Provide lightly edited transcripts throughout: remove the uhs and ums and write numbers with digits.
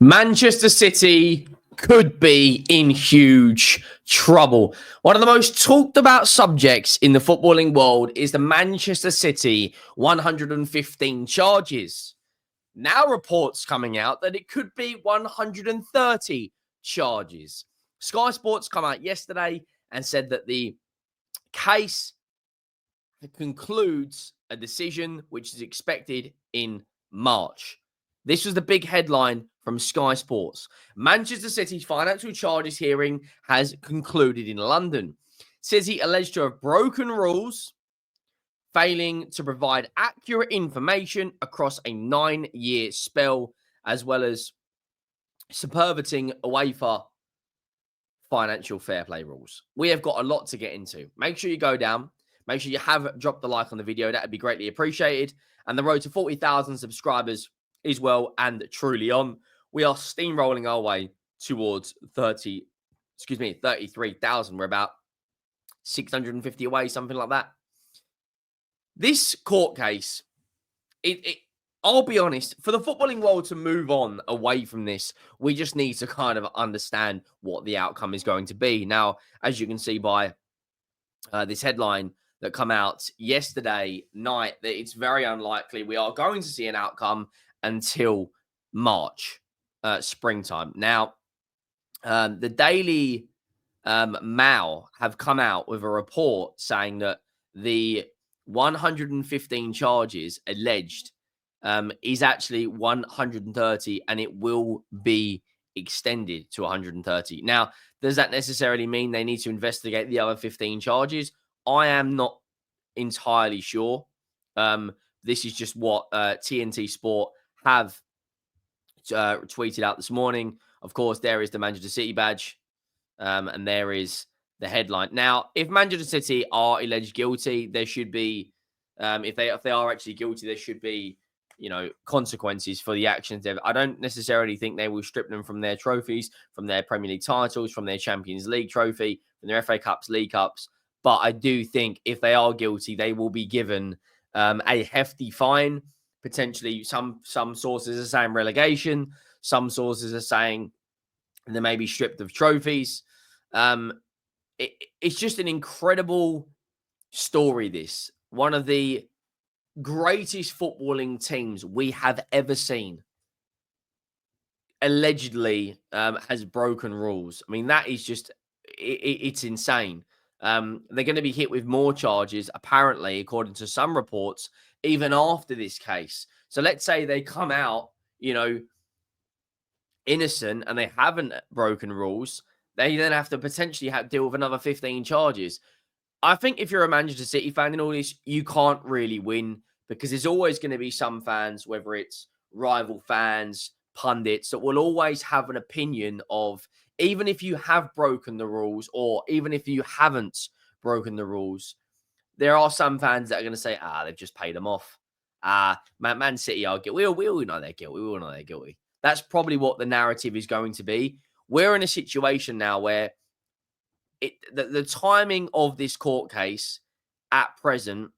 Manchester City could be in huge trouble. One of the most talked about subjects in the footballing world is the Manchester City 115 charges. Now reports coming out that it could be 130 charges. Sky Sports come out yesterday and said that the case concludes a decision which is expected in March. This was the big headline from Sky Sports. Manchester City's financial charges hearing has concluded in London. City alleged to have broken rules, failing to provide accurate information across a 9-year spell, as well as subverting UEFA financial fair play rules. We have got a lot to get into. Make sure you go down. Make sure you have dropped the like on the video. That would be greatly appreciated. And the road to 40,000 subscribers is well and truly on. We are steamrolling our way towards 33,000. We're about 650 away, something like that. This court case, I'll be honest, for the footballing world to move on away from this, we just need to kind of understand what the outcome is going to be. Now, as you can see by this headline that come out yesterday night, that it's very unlikely we are going to see an outcome until March, springtime. Now, the Daily Mail have come out with a report saying that the 115 charges alleged is actually 130, and it will be extended to 130. Now, does that necessarily mean they need to investigate the other 15 charges? I am not entirely sure. This is just what TNT Sport have tweeted out this morning. Of course, there is the Manchester City badge, and there is the headline. Now, if Manchester City are alleged guilty, there should be, if they are actually guilty, there should be, consequences for the actions. I don't necessarily think they will strip them from their trophies, from their Premier League titles, from their Champions League trophy, from their FA Cups, League Cups. But I do think if they are guilty, they will be given a hefty fine. Potentially, some sources are saying relegation. Some sources are saying they may be stripped of trophies. It's just an incredible story, this. One of the greatest footballing teams we have ever seen allegedly has broken rules. I mean, that is just, it's insane. They're going to be hit with more charges, apparently, according to some reports, even after this case. So let's say they come out, innocent, and they haven't broken rules. They then have to potentially deal with another 15 charges. I think if you're a Manchester City fan in all this, you can't really win, because there's always going to be some fans, whether it's rival fans, pundits, that will always have an opinion of, even if you have broken the rules, or even if you haven't broken the rules, there are some fans that are going to say, they've just paid them off. Man City are guilty. We all know they're guilty. We all know they're guilty. That's probably what the narrative is going to be. We're in a situation now where the timing of this court case at present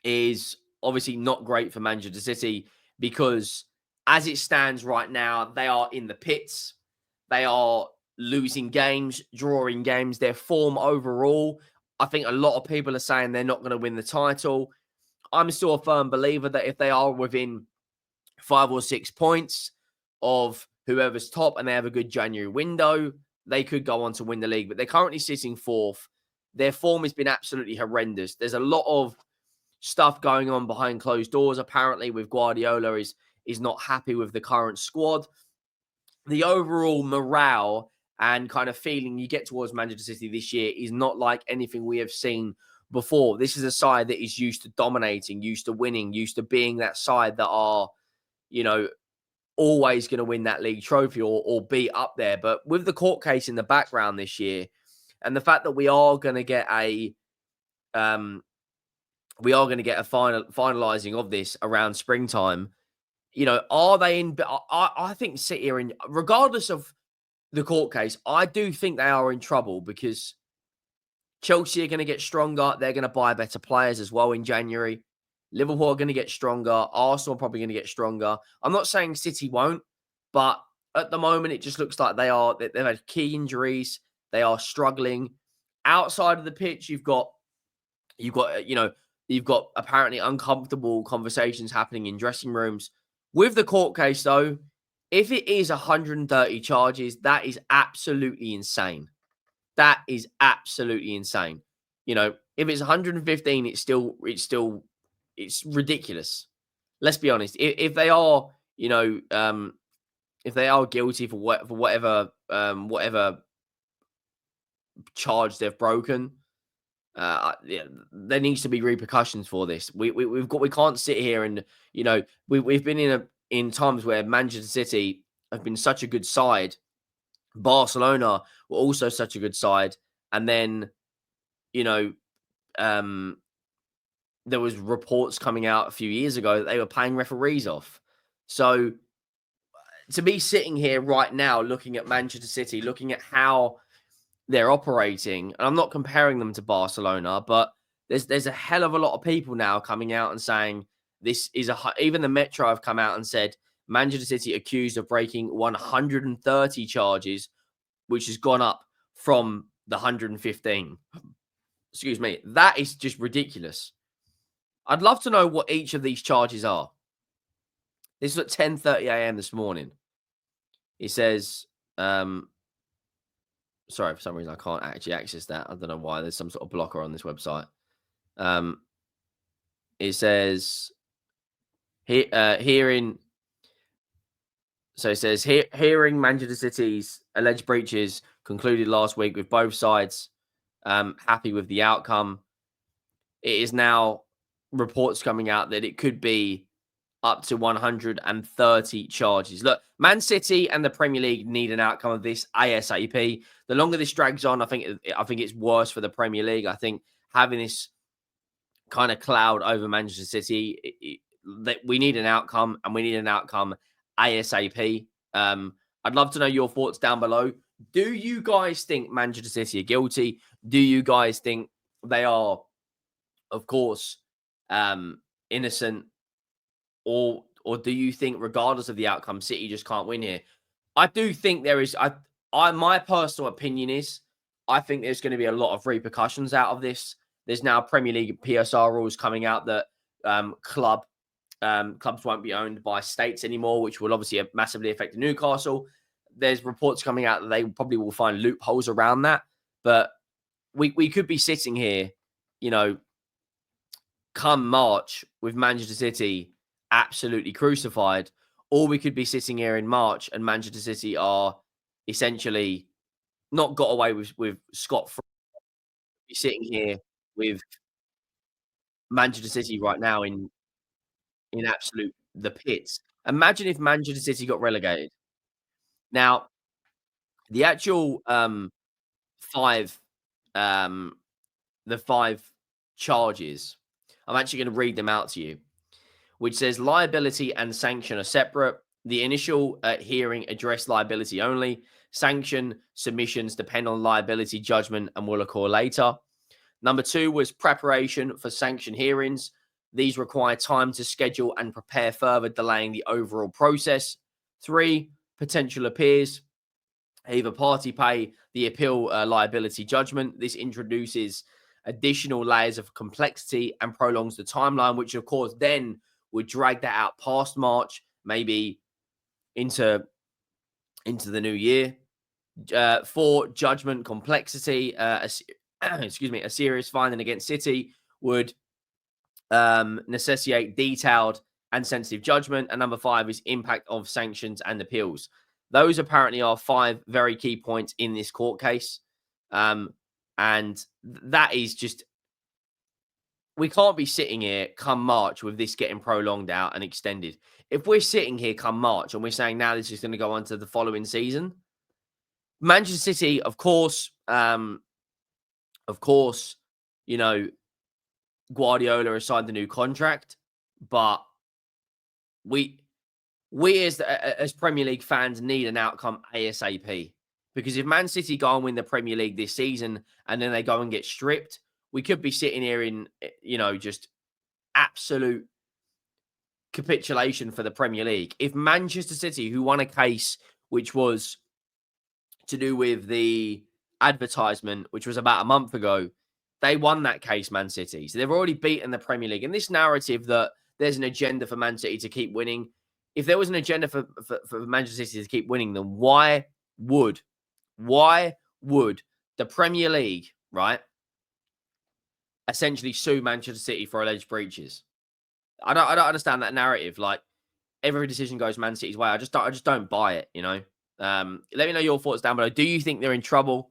is obviously not great for Manchester City, because as it stands right now, they are in the pits. They are losing games, drawing games. Their form overall, I think a lot of people are saying they're not going to win the title. I'm still a firm believer that if they are within 5 or 6 points of whoever's top and they have a good January window, they could go on to win the league. But they're currently sitting fourth. Their form has been absolutely horrendous. There's a lot of stuff going on behind closed doors, apparently, with Guardiola is not happy with the current squad. The overall morale and kind of feeling you get towards Manchester City this year is not like anything we have seen before. This is a side that is used to dominating, used to winning, used to being that side that are, always going to win that league trophy or be up there. But with the court case in the background this year, and the fact that we are going to get a finalizing of this around springtime, are they in? I think City are in, regardless of the court case. I do think they are in trouble, because Chelsea are going to get stronger. They're going to buy better players as well in January. Liverpool are going to get stronger. Arsenal are probably going to get stronger. I'm not saying City won't, but at the moment, it just looks like they've had key injuries. They are struggling. Outside of the pitch, you've got apparently uncomfortable conversations happening in dressing rooms. With the court case, though, if it is 130 charges, that is absolutely insane. That is absolutely insane. If it's 115, it's ridiculous. Let's be honest. If they are, if they are guilty for whatever charge they've broken, yeah, there needs to be repercussions for this. We can't sit here and we've been in times where Manchester City have been such a good side. Barcelona were also such a good side, and then you know there was reports coming out a few years ago that they were paying referees off. So to be sitting here right now looking at Manchester City, looking at how they're operating, and I'm not comparing them to Barcelona, but there's a hell of a lot of people now coming out and saying this is even the Metro have come out and said Manchester City accused of breaking 130 charges, which has gone up from the 115. Excuse me. That is just ridiculous. I'd love to know what each of these charges are. This is at 10:30 a.m. this morning. It says, sorry, for some reason I can't actually access that. I don't know why. There's some sort of blocker on this website. It says hearing. So it says hearing Manchester City's alleged breaches concluded last week with both sides happy with the outcome. It is now reports coming out that it could be up to 130 charges. Look, Man City and the Premier League need an outcome of this ASAP. The longer this drags on, I think it's worse for the Premier League. I think having this kind of cloud over Manchester City, that we need an outcome, and we need an outcome ASAP. I'd love to know your thoughts down below. Do you guys think Manchester City are guilty? Do you guys think they are, of course, innocent? Or do you think, regardless of the outcome, City just can't win here? I do think there is. My personal opinion is, I think there's going to be a lot of repercussions out of this. There's now Premier League PSR rules coming out that clubs won't be owned by states anymore, which will obviously massively affect Newcastle. There's reports coming out that they probably will find loopholes around that, but we could be sitting here, come March with Manchester City absolutely crucified, or we could be sitting here in March and Manchester City are essentially not got away with scot-free. Be sitting here with Manchester City right now in absolute the pits. Imagine if Manchester City got relegated. Now, the actual five um the five charges, I'm actually going to read them out to you, which says liability and sanction are separate. The initial hearing addressed liability only. Sanction submissions depend on liability judgment and will occur later. Number 2 was preparation for sanction hearings. These require time to schedule and prepare, further delaying the overall process. 3, potential appeals. Either party pay the appeal liability judgment. This introduces additional layers of complexity and prolongs the timeline, which of course then would drag that out past March, maybe into the new year. 4, judgment complexity. Excuse me, a serious finding against City would necessitate detailed and sensitive judgment. And number 5 is impact of sanctions and appeals. Those apparently are 5 very key points in this court case. And that is just, we can't be sitting here come March with this getting prolonged out and extended. If we're sitting here come March and we're saying now this is going to go on to the following season, Manchester City, of course, Guardiola has signed a new contract, but we as Premier League fans need an outcome ASAP. Because if Man City go and win the Premier League this season and then they go and get stripped, we could be sitting here in, just absolute capitulation for the Premier League. If Manchester City, who won a case which was to do with the advertisement, which was about a month ago. They won that case, Man City. So they've already beaten the Premier League. And this narrative that there's an agenda for Man City to keep winning, if there was an agenda for Manchester City to keep winning, then why would the Premier League, right, essentially sue Manchester City for alleged breaches? I don't understand that narrative. Like, every decision goes Man City's way. I just don't buy it, you know. Let me know your thoughts down below. Do you think they're in trouble?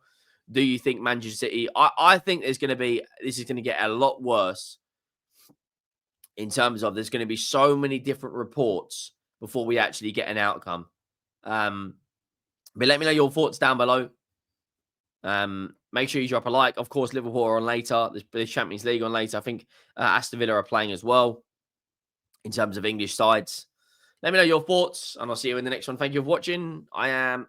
Do you think Manchester City? I think this is going to get a lot worse in terms of there's going to be so many different reports before we actually get an outcome. But let me know your thoughts down below. Make sure you drop a like. Of course, Liverpool are on later. There's Champions League on later. I think Aston Villa are playing as well in terms of English sides. Let me know your thoughts, and I'll see you in the next one. Thank you for watching. I am